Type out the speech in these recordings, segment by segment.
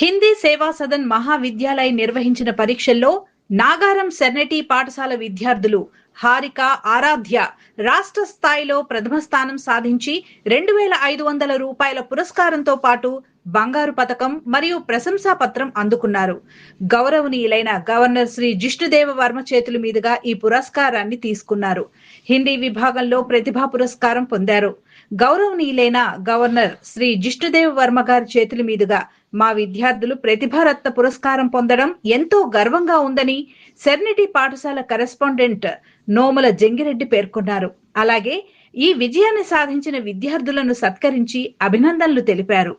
హిందీ సేవా సదన్ మహావిద్యాలయ నిర్వహించిన పరీక్షల్లో నాగారం సెర్నెటీ పాఠశాల విద్యార్థులు హారిక ఆరాధ్య రాష్ట్ర స్థాయిలో ప్రథమ స్థానం సాధించి 2500 రూపాయల పురస్కారంతో పాటు బంగారు పతకం మరియు ప్రశంసా పత్రం అందుకున్నారు. గౌరవనీయులైన గవర్నర్ శ్రీ జిష్ణుదేవ వర్మ చేతుల మీదుగా ఈ పురస్కారాన్ని తీసుకున్నారు. హిందీ విభాగంలో ప్రతిభా పురస్కారం పొందారు. గౌరవనీయులైన గవర్నర్ శ్రీ జిష్ణుదేవ వర్మ గారి చేతుల మీదుగా మా విద్యార్థులు ప్రతిభారత్న పురస్కారం పొందడం ఎంతో గర్వంగా ఉందని సెర్నిటీ పాఠశాల కరెస్పాండెంట్ నోముల జంగిరెడ్డి పేర్కొన్నారు. అలాగే ఈ విజయాన్ని సాధించిన విద్యార్థులను సత్కరించి అభినందనలు తెలిపారు.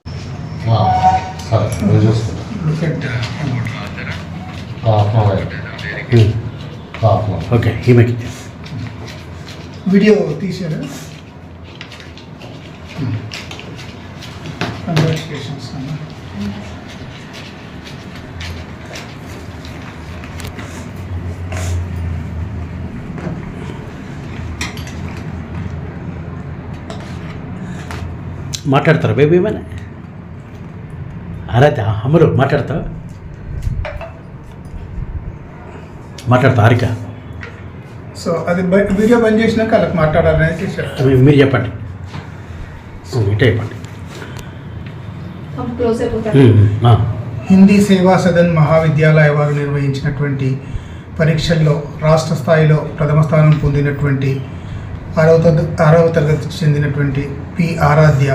వీడియో తీశారు. కంగ్రాచులేషన్స్ అన్న. మాట్లాడతారా బేబీ ఏమైనా? అరే అమరు మాట్లాడతావు? హారిక. సో అది వీడియో బంద్ చేసినాక వాళ్ళకి మాట్లాడాలని చెప్పారు. మీరు చెప్పండి, ఇటే చెప్పండి. హిందీ సేవా సదన్ మహావిద్యాలయ వారు నిర్వహించినటువంటి పరీక్షల్లో రాష్ట్ర స్థాయిలో ప్రథమ స్థానం పొందినటువంటి 6వ తరగతికి చెందినటువంటి పి ఆరాధ్య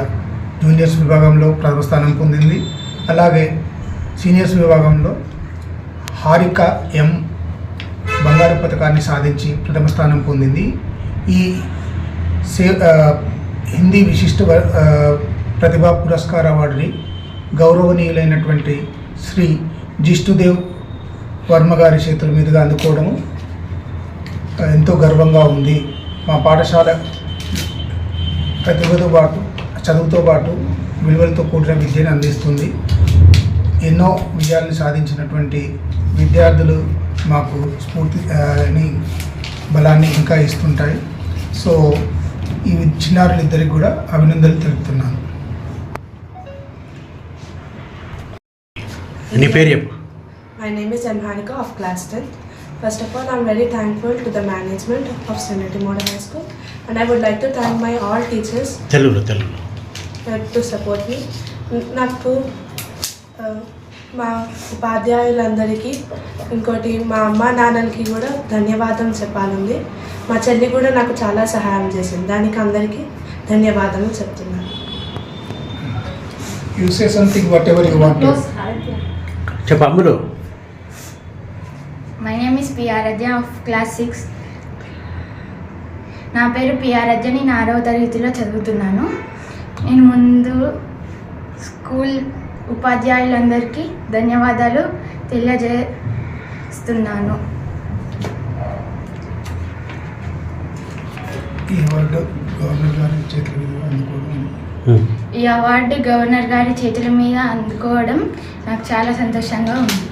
జూనియర్స్ విభాగంలో ప్రథమ స్థానం పొందింది. అలాగే సీనియర్స్ విభాగంలో హారిక ఎం బంగారు పథకాన్ని సాధించి ప్రథమ స్థానం పొందింది. ఈ హిందీ విశిష్ట ప్రతిభా పురస్కార అవార్డుని గౌరవనీయులైనటువంటి శ్రీ జిష్ణుదేవ్ వర్మ గారి చేతుల మీదుగా అందుకోవడము ఎంతో గర్వంగా ఉంది. మా పాఠశాల ప్రతిభతో పాటు చదువుతో పాటు విలువలతో కూడిన విద్యను అందిస్తుంది. ఎన్నో విజయాలను సాధించినటువంటి విద్యార్థులు మాకు స్ఫూర్తిని బలాన్ని ఇంకా ఇస్తుంటాయి. సో ఈ చిన్నారులిద్దరికి కూడా అభినందనలు తెలుపుతున్నాను. నీ పేరు చెప్పు. My name is Hanika of class 10th. First of all, I am very thankful to the management of Serenity Modern High School, and I would like to thank my all teachers to support me. నాకు మా ఉపాధ్యాయులందరికీ ఇంకోటి మా అమ్మ నాన్నలకి కూడా ధన్యవాదం చెప్పాలండి. మా చెల్లి కూడా నాకు చాలా సహాయం చేసింది. దానికి అందరికీ ధన్యవాదాలు చెప్తున్నాను. You say something whatever you want to. చెప్పు Ammulu. My name is P Aaradhya of class 6. నా పేరు పి ఆరాధ్య. నేను 6వ తరగతిలో చదువుతున్నాను. నేను ముందు స్కూల్ ఉపాధ్యాయులందరికీ ధన్యవాదాలు తెలియజేస్తున్నాను. ఈ అవార్డు గవర్నర్ గారి చేతుల మీద అందుకోవడం నాకు చాలా సంతోషంగా ఉంది.